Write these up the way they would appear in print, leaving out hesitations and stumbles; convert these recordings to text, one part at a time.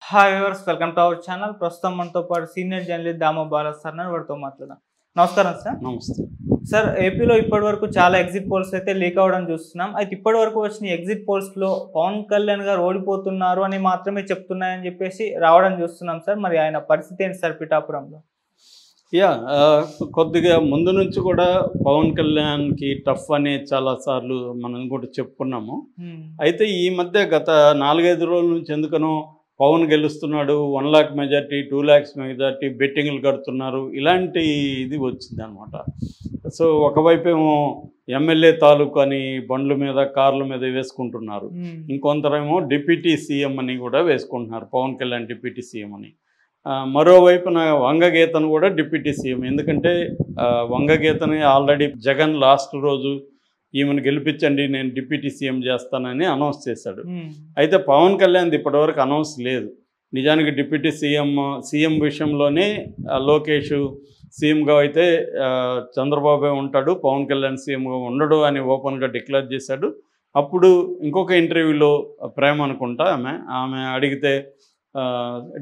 Hi viewers, welcome to our channel. ప్రస్తుతం మనతో పాటు senior journalist Damoh Balaji sir వారితో మాట్లాడదాం. నమస్కారం సార్. నమస్తే సార్, ఏపీలో ఇప్పటివరకు చాలా ఎగ్జిట్ పోల్స్ అయితే లీక్ అవ్వడం చూస్తున్నాం. అయితే ఇప్పటివరకు వచ్చిన ఎగ్జిట్ పోల్స్లో పవన్ కళ్యాణ్ గారు ఓడిపోతున్నారు అని మాత్రమే చెప్తున్నాయని చెప్పేసి రావడం చూస్తున్నాం సార్. మరి ఆయన పరిస్థితి ఏంటి సార్ పిఠాపురంలో? కొద్దిగా ముందు నుంచి కూడా పవన్ కళ్యాణ్కి టఫ్ అనే చాలాసార్లు మనం కూడా చెప్పుకున్నాము. అయితే ఈ మధ్య గత 4-5 రోజుల నుంచి ఎందుకనో పవన్ గెలుస్తున్నాడు, 1 lakh మెజార్టీ, 2 lakhs మెజార్టీ, బెట్టింగ్లు కడుతున్నారు, ఇలాంటి ఇది వచ్చింది అనమాట. సో ఒకవైపు ఏమో ఎమ్మెల్యే తాలూకు అని బండ్ల మీద కార్ల మీద వేసుకుంటున్నారు, ఇంకొంతరేమో డిప్యూటీ సీఎం అని కూడా వేసుకుంటున్నారు, పవన్ కళ్యాణ్ డిప్యూటీ సీఎం అని. మరోవైపున వంగగీతను కూడా డిప్యూటీ సీఎం, ఎందుకంటే వంగగీతని ఆల్రెడీ జగన్ లాస్ట్ రోజు ఈమెను గెలిపించండి నేను డిప్యూటీ సీఎం చేస్తానని అనౌన్స్ చేశాడు. అయితే పవన్ కళ్యాణ్ ఇప్పటివరకు అనౌన్స్ లేదు. నిజానికి డిప్యూటీ సీఎం విషయంలోనే లోకేష్ సీఎంగా అయితే చంద్రబాబు ఉంటాడు, పవన్ కళ్యాణ్ సీఎంగా ఉండడు అని ఓపెన్గా డిక్లేర్ చేశాడు. అప్పుడు ఇంకొక ఇంటర్వ్యూలో ప్రేమ అనుకుంటా ఆమె అడిగితే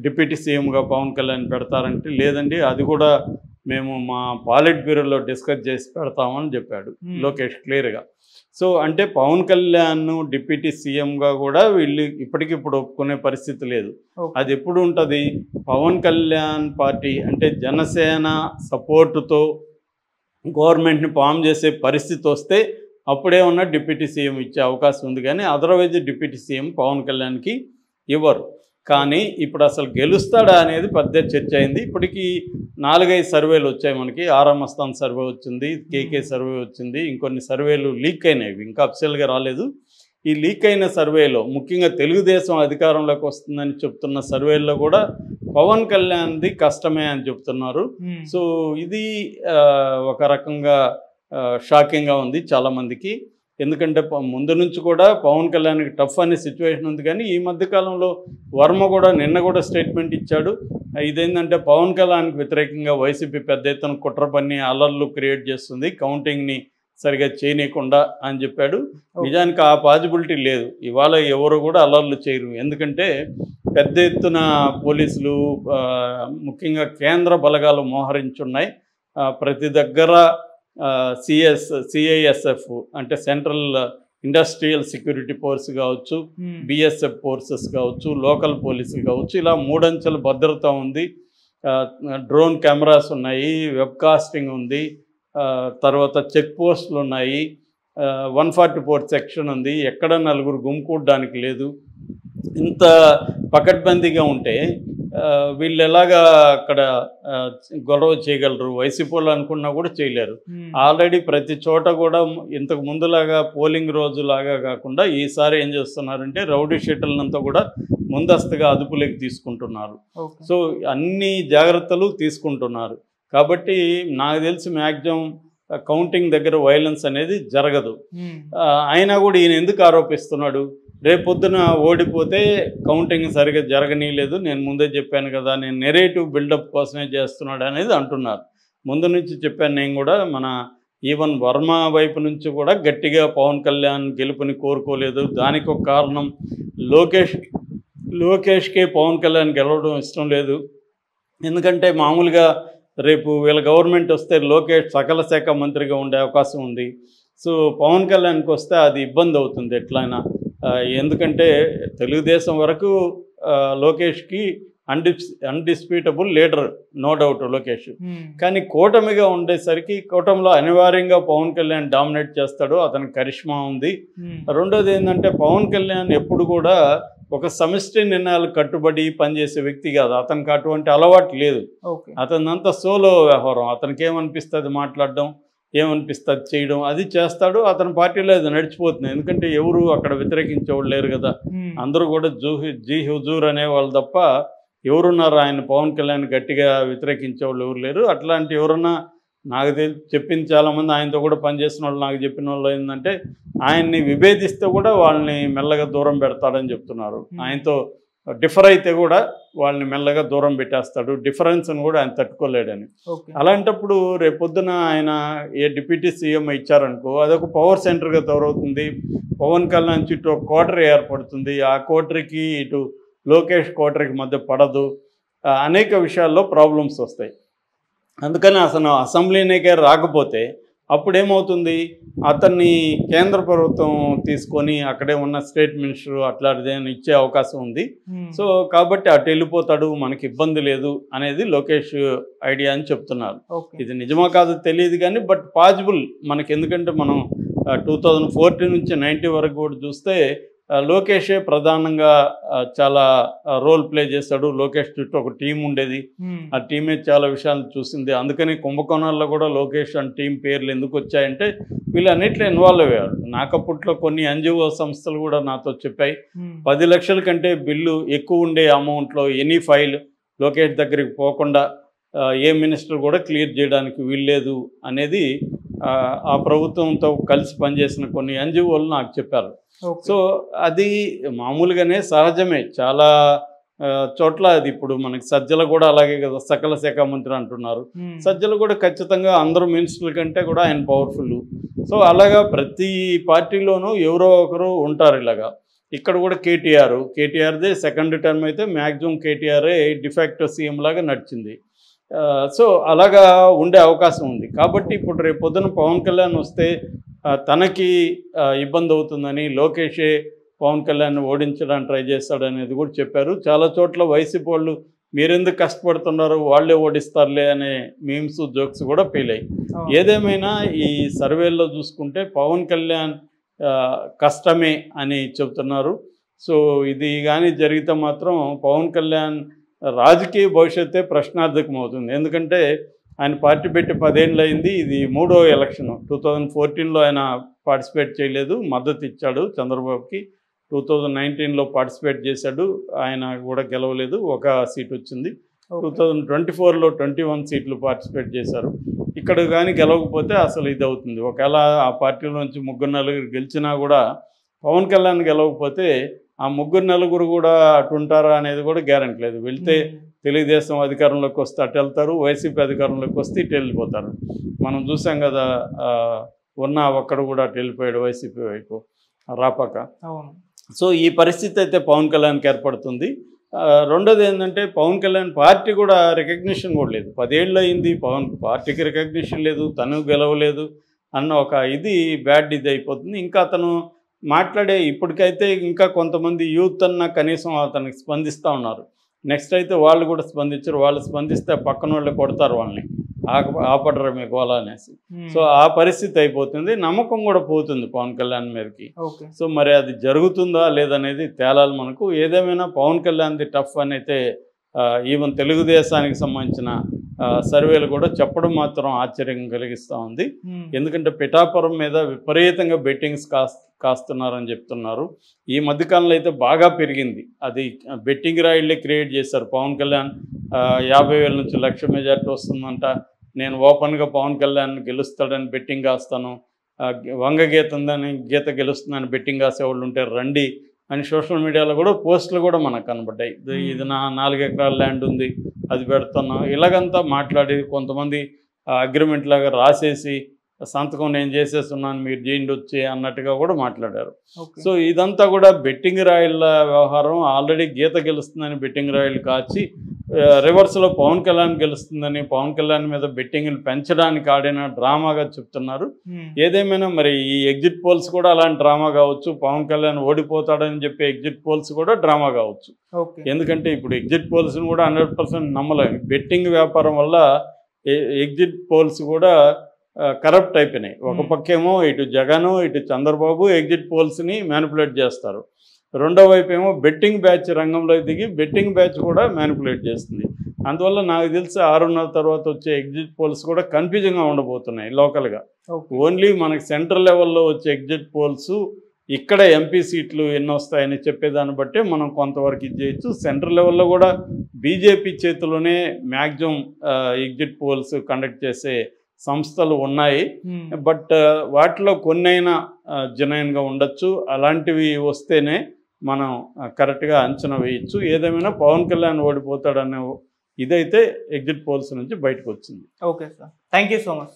డిప్యూటీ సీఎంగా పవన్ కళ్యాణ్ పెడతారంటే లేదండి, అది కూడా మేము మా పాలిట్ బ్యూరోలో డిస్కస్ చేసి పెడతామని చెప్పాడు లోకేష్ క్లియర్గా. సో అంటే పవన్ కళ్యాణ్ డిప్యూటీ సీఎంగా కూడా వీళ్ళు ఇప్పటికిప్పుడు ఒప్పుకునే పరిస్థితి లేదు. అది ఎప్పుడు ఉంటుంది, పవన్ కళ్యాణ్ పార్టీ అంటే జనసేన సపోర్టుతో గవర్నమెంట్ని ఫామ్ చేసే పరిస్థితి వస్తే అప్పుడే ఉన్న డిప్యూటీ సీఎం ఇచ్చే అవకాశం ఉంది, కానీ అదర్వైజ్ డిప్యూటీ సీఎం పవన్ కళ్యాణ్కి ఇవ్వరు. కానీ ఇప్పుడు అసలు గెలుస్తాడా అనేది పెద్ద చర్చ అయింది. ఇప్పటికీ 4-5 సర్వేలు వచ్చాయి మనకి. ఆరామస్థాన్ సర్వే వచ్చింది, కేకే సర్వే వచ్చింది, ఇంకొన్ని సర్వేలు లీక్ అయినాయి, ఇంకా అఫిషియల్గా రాలేదు. ఈ లీక్ అయిన సర్వేలో ముఖ్యంగా తెలుగుదేశం అధికారంలోకి వస్తుందని చెప్తున్న సర్వేల్లో కూడా పవన్ కళ్యాణ్ది కష్టమే అని చెప్తున్నారు. సో ఇది ఒక రకంగా షాకింగ్గా ఉంది చాలామందికి. ఎందుకంటే ముందు నుంచి కూడా పవన్ కళ్యాణ్కి టఫ్ అనే సిచ్యువేషన్ ఉంది, కానీ ఈ మధ్యకాలంలో వర్మ కూడా నిన్న కూడా స్టేట్మెంట్ ఇచ్చాడు. ఇదేంటంటే పవన్ కళ్యాణ్కి వ్యతిరేకంగా వైసీపీ పెద్ద ఎత్తున కుట్ర పన్ని అల్లర్లు క్రియేట్ చేస్తుంది, కౌంటింగ్ని సరిగా చేయనీయకుండా అని చెప్పాడు. నిజానికి ఆ పాజిబిలిటీ లేదు, ఇవాళ ఎవరు కూడా అల్లర్లు చేయరు. ఎందుకంటే పెద్ద ఎత్తున పోలీసులు ముఖ్యంగా కేంద్ర బలగాలు మోహరించున్నాయి. ప్రతి దగ్గర సిఐఎస్ఎఫ్ అంటే సెంట్రల్ ఇండస్ట్రియల్ సెక్యూరిటీ ఫోర్స్ కావచ్చు, బిఎస్ఎఫ్ ఫోర్సెస్ కావచ్చు, లోకల్ పోలీసులు కావచ్చు, ఇలా 3 అంచెల భద్రత ఉంది. డ్రోన్ కెమెరాస్ ఉన్నాయి, వెబ్కాస్టింగ్ ఉంది, తర్వాత చెక్ పోస్టులు ఉన్నాయి, 144 సెక్షన్ ఉంది, ఎక్కడ నలుగురు గుమ్కూడడానికి లేదు. ఇంత పకడ్బందీగా ఉంటే వీళ్ళు ఎలాగా అక్కడ గొడవ చేయగలరు? వైసీపీ వాళ్ళు అనుకున్నా కూడా చేయలేరు. ఆల్రెడీ ప్రతి చోట కూడా ఇంతకు ముందులాగా పోలింగ్ రోజులాగా కాకుండా ఈసారి ఏం చేస్తున్నారంటే రౌడీ షీటర్లంతా కూడా ముందస్తుగా అదుపులోకి తీసుకుంటున్నారు. సో అన్ని జాగ్రత్తలు తీసుకుంటున్నారు. కాబట్టి నాకు తెలిసి మ్యాక్సిమం కౌంటింగ్ దగ్గర వైలెన్స్ అనేది జరగదు. అయినా కూడా ఈయన ఎందుకు ఆరోపిస్తున్నాడు? రేపొద్దున ఓడిపోతే కౌంటింగ్ సరిగ్గా జరగనీయలేదు, నేను ముందే చెప్పాను కదా, నేను నెరేటివ్ బిల్డప్ కోసమే చేస్తున్నాడు అనేది అంటున్నారు. ముందు నుంచి చెప్పాను నేను కూడా. మన ఈవెన్ వర్మ వైపు నుంచి కూడా గట్టిగా పవన్ కళ్యాణ్ గెలుపుని కోరుకోలేదు. దానికి ఒక కారణం లోకేష్కే పవన్ కళ్యాణ్ గెలవడం ఇష్టం లేదు. ఎందుకంటే మామూలుగా రేపు వీళ్ళ గవర్నమెంట్ వస్తే లోకేష్ సకల శాఖ మంత్రిగా ఉండే అవకాశం ఉంది. సో పవన్ కళ్యాణ్కి వస్తే అది ఇబ్బంది అవుతుంది ఎట్లయినా. ఎందుకంటే తెలుగుదేశం వరకు లోకేష్కి అన్డిస్ప్యూటబుల్ లీడర్, నో డౌట్ లోకేష్. కానీ కూటమిగా ఉండేసరికి కూటమిలో అనివార్యంగా పవన్ కళ్యాణ్ డామినేట్ చేస్తాడు, అతనికి కరిష్మా ఉంది. రెండోది ఏంటంటే పవన్ కళ్యాణ్ ఎప్పుడు కూడా ఒక సమిష్టి నిర్ణయాలు కట్టుబడి పనిచేసే వ్యక్తి కాదు, అతనికి అటువంటి అలవాటు లేదు. అతనంతా సోలో వ్యవహారం, అతనికి ఏమనిపిస్తుంది మాట్లాడడం, ఏమనిపిస్తుంది చేయడం, అది చేస్తాడు. అతని పార్టీలో అది నడిచిపోతుంది, ఎందుకంటే ఎవరు అక్కడ వ్యతిరేకించేవాళ్ళు లేరు కదా. అందరూ కూడా జీ హుజూర్ అనేవాళ్ళు తప్ప ఎవరున్నారు ఆయన పవన్ కళ్యాణ్ గట్టిగా వ్యతిరేకించేవాళ్ళు ఎవరు లేరు. అట్లాంటి ఎవరన్నా నాకు చెప్పింది చాలామంది, ఆయనతో కూడా పనిచేసిన వాళ్ళు నాకు చెప్పిన వాళ్ళు ఏంటంటే ఆయన్ని విభేదిస్తే కూడా వాళ్ళని మెల్లగా దూరం పెడతాడని చెప్తున్నారు. ఆయనతో డిఫర్ అయితే కూడా వాళ్ళని మెల్లగా దూరం పెట్టేస్తాడు, డిఫరెన్స్ని కూడా ఆయన తట్టుకోలేడని. అలాంటప్పుడు రేపొద్దున ఆయన ఏ డిప్యూటీ సీఎం ఇచ్చారనుకో, అదొక పవర్ సెంటర్గా తయారవుతుంది. పవన్ కళ్యాణ్ చుట్టూ ఒక కోటరీ ఏర్పడుతుంది. ఆ కోటరీకి ఇటు లోకేష్ కోటరీకి మధ్య పడదు, అనేక విషయాల్లో ప్రాబ్లమ్స్ వస్తాయి. అందుకని అసలు అసెంబ్లీనికే రాకపోతే అప్పుడేమవుతుంది, అతన్ని కేంద్ర ప్రభుత్వం తీసుకొని అక్కడే ఉన్న స్టేట్ మినిస్టర్ అట్లాంటిదేమైనా ఇచ్చే అవకాశం ఉంది. సో కాబట్టి అటు వెళ్ళిపోతాడు, మనకి ఇబ్బంది లేదు అనేది లోకేష్ ఐడియా అని చెప్తున్నారు. ఇది నిజమా కాదో తెలియదు కానీ బట్ పాసిబుల్ మనకి. ఎందుకంటే మనం 2014 నుంచి 90 వరకు కూడా చూస్తే లోకేషే ప్రధానంగా చాలా రోల్ ప్లే చేశాడు. లోకేష్ చుట్టూ ఒక టీం ఉండేది, ఆ టీమే చాలా విషయాలు చూసింది. అందుకని కుంభకోణాల్లో కూడా లోకేష్ అండ్ టీం పేర్లు ఎందుకు వచ్చాయంటే వీళ్ళన్నిట్లో ఇన్వాల్వ్ అయ్యారు. నాకప్పట్లో కొన్ని ఎన్జిఓ సంస్థలు కూడా నాతో చెప్పాయి, 10 లక్షల కంటే బిల్లు ఎక్కువ ఉండే అమౌంట్లో ఎనీ ఫైల్ లోకేష్ దగ్గరికి పోకుండా ఏ మినిస్టర్ కూడా క్లియర్ చేయడానికి వీల్లేదు అనేది ఆ ప్రభుత్వంతో కలిసి పనిచేసిన కొన్ని ఎన్జిఓలు నాకు చెప్పారు. సో అది మామూలుగానే సహజమే, చాలా చోట్ల అది. ఇప్పుడు మనకి సజ్జల కూడా అలాగే కదా, సకల శాఖ మంత్రి అంటున్నారు. సజ్జల కూడా ఖచ్చితంగా అందరూ మినిస్టర్ల కంటే కూడా ఆయన పవర్ఫుల్. సో అలాగా ప్రతి పార్టీలోనూ ఎవరో ఒకరు ఉంటారు ఇలాగా. ఇక్కడ కూడా కేటీఆర్దే సెకండ్ టర్మ్ అయితే మ్యాక్సిమం కేటీఆర్ఏ డిఫాక్టో సీఎం లాగా నడిచింది. సో అలాగా ఉండే అవకాశం ఉంది. కాబట్టి ఇప్పుడు రేపు పొద్దున పవన్ కళ్యాణ్ వస్తే తనకి ఇబ్బంది అవుతుందని లోకేషే పవన్ కళ్యాణ్ ఓడించడానికి ట్రై చేస్తాడనేది కూడా చెప్పారు. చాలా చోట్ల వైసీపీ వాళ్ళు మీరెందుకు కష్టపడుతున్నారు, వాళ్ళే ఓడిస్తారులే అనే మీమ్స్ జోక్స్ కూడా ఫెయిల్ అయ్యాయి. ఏదేమైనా ఈ సర్వేల్లో చూసుకుంటే పవన్ కళ్యాణ్ కష్టమే అని చెబుతున్నారు. సో ఇది కానీ జరిగితే మాత్రం పవన్ కళ్యాణ్ రాజకీయ భవిష్యత్తే ప్రశ్నార్థకం అవుతుంది. ఎందుకంటే ఆయన పార్టీ పెట్టి 10 ఏళ్ళు అయింది, ఇది 3వ ఎలక్షన్. 2014లో ఆయన పార్టిసిపేట్ చేయలేదు, మద్దతు ఇచ్చాడు చంద్రబాబుకి. 2019లో పార్టిసిపేట్ చేశాడు, ఆయన కూడా గెలవలేదు, ఒక సీట్ వచ్చింది. 2024లో 21 సీట్లు పార్టిసిపేట్ చేశారు. ఇక్కడ కానీ గెలవకపోతే అసలు ఇది అవుతుంది. ఒకవేళ ఆ పార్టీలో నుంచి 3-4 గెలిచినా కూడా పవన్ కళ్యాణ్ గెలవకపోతే ఆ 3-4 కూడా అటు ఉంటారా అనేది కూడా గ్యారెంటీ లేదు. వెళ్తే తెలుగుదేశం అధికారంలోకి వస్తే అటు వెళ్తారు, వైసీపీ అధికారంలోకి వస్తే ఇటు వెళ్ళిపోతారు. మనం చూసాం కదా, ఒక్కడు కూడా అటు వెళ్ళిపోయాడు వైసీపీ వైపు రాపాక. సో ఈ పరిస్థితి అయితే పవన్ కళ్యాణ్కి ఏర్పడుతుంది. రెండోది ఏంటంటే పవన్ కళ్యాణ్ పార్టీ కూడా రికగ్నిషన్ కూడా లేదు. 10 ఏళ్ళు అయింది, పవన్ పార్టీకి రికగ్నిషన్ లేదు, తను గెలవలేదు అన్న ఒక బ్యాడ్ ఇది అయిపోతుంది. ఇంకా అతను మాట్లాడే ఇప్పటికైతే ఇంకా కొంతమంది యూత్ అన్న కనీసం అతనికి స్పందిస్తూ ఉన్నారు. నెక్స్ట్ అయితే వాళ్ళు కూడా స్పందించారు. వాళ్ళు స్పందిస్తే పక్కన వాళ్ళు కొడతారు వాళ్ళని, ఆపడరు మీ గోళ అనేసి. సో ఆ పరిస్థితి అయిపోతుంది, నమ్మకం కూడా పోతుంది పవన్ కళ్యాణ్ మీదకి. సో మరి అది జరుగుతుందా లేదనేది తేలాలి మనకు. ఏదేమైనా పవన్ కళ్యాణ్ది టఫ్ అని అయితే ఈవెన్ తెలుగుదేశానికి సంబంధించిన సర్వేలు కూడా చెప్పడం మాత్రం ఆశ్చర్యం కలిగిస్తూ ఉంది. ఎందుకంటే పిఠాపురం మీద విపరీతంగా బెట్టింగ్స్ కాస్తున్నారని చెప్తున్నారు. ఈ మధ్యకాలంలో అయితే బాగా పెరిగింది. అది బెట్టింగ్ రాయిళ్ళే క్రియేట్ చేశారు. పవన్ కళ్యాణ్ 50,000 నుంచి 1,00,000 మెజార్టీ వస్తుందంట, నేను ఓపెన్గా పవన్ కళ్యాణ్ గెలుస్తాడని బెట్టింగ్ కాస్తాను, వంగగీత ఉందని గీత గెలుస్తుందని బెట్టింగ్ కాసేవాళ్ళు ఉంటే రండి అని సోషల్ మీడియాలో కూడా పోస్టులు కూడా మనకు కనబడ్డాయి. ఇది నా 4 ఎకరాల ల్యాండ్ ఉంది, అది పెడుతున్నాం, ఇలాగంతా మాట్లాడి కొంతమంది అగ్రిమెంట్ లాగా రాసేసి సంతకం నేను చేసేస్తున్నాను మీరు చేయండి వచ్చి అన్నట్టుగా కూడా మాట్లాడారు. సో ఇదంతా కూడా బెట్టింగ్ రాయిళ్ళ వ్యవహారం. ఆల్రెడీ గీత గెలుస్తుందని బెట్టింగ్ రాయిలు కాచి రివర్స్లో పవన్ కళ్యాణ్ గెలుస్తుందని పవన్ కళ్యాణ్ మీద బెట్టింగ్లు పెంచడానికి ఆడిన డ్రామాగా చెప్తున్నారు. ఏదేమైనా మరి ఈ ఎగ్జిట్ పోల్స్ కూడా అలాంటి డ్రామా కావచ్చు, పవన్ కళ్యాణ్ ఓడిపోతాడని చెప్పే ఎగ్జిట్ పోల్స్ కూడా డ్రామా కావచ్చు. ఎందుకంటే ఇప్పుడు ఎగ్జిట్ పోల్స్ని కూడా 100% నమ్మలేము. బెట్టింగ్ వ్యాపారం వల్ల ఎగ్జిట్ పోల్స్ కూడా కరప్ట్ అయిపోయినాయి. ఒక పక్కేమో ఇటు జగన్ ఇటు చంద్రబాబు ఎగ్జిట్ పోల్స్ని మ్యానిపులేట్ చేస్తారు, రెండో వైపు ఏమో బెట్టింగ్ బ్యాచ్ రంగంలో దిగి బెట్టింగ్ బ్యాచ్ కూడా మ్యానిపులేట్ చేస్తుంది. అందువల్ల నాకు తెలిసి 6:30 తర్వాత వచ్చే ఎగ్జిట్ పోల్స్ కూడా కన్ఫ్యూజింగ్గా ఉండబోతున్నాయి లోకల్గా. ఓన్లీ మనకి సెంట్రల్ లెవెల్లో వచ్చే ఎగ్జిట్ పోల్స్ ఇక్కడ ఎంపీ సీట్లు ఎన్ని వస్తాయని చెప్పేదాన్ని బట్టే మనం కొంతవరకు ఇది చేయొచ్చు. సెంట్రల్ లెవెల్లో కూడా బీజేపీ చేతిలోనే మ్యాక్సిమం ఎగ్జిట్ పోల్స్ కండక్ట్ చేసే సంస్థలు ఉన్నాయి. బట్ వాటిలో కొన్నైనా జెన్యూన్గా ఉండొచ్చు. అలాంటివి వస్తేనే మనం కరెక్ట్గా అంచనా వేయచ్చు. ఏదేమైనా పవన్ కళ్యాణ్ ఓడిపోతాడనే ఇదైతే ఎగ్జిట్ పోల్స్ నుంచి బయటకు వచ్చింది. Okay sir, thank you so much.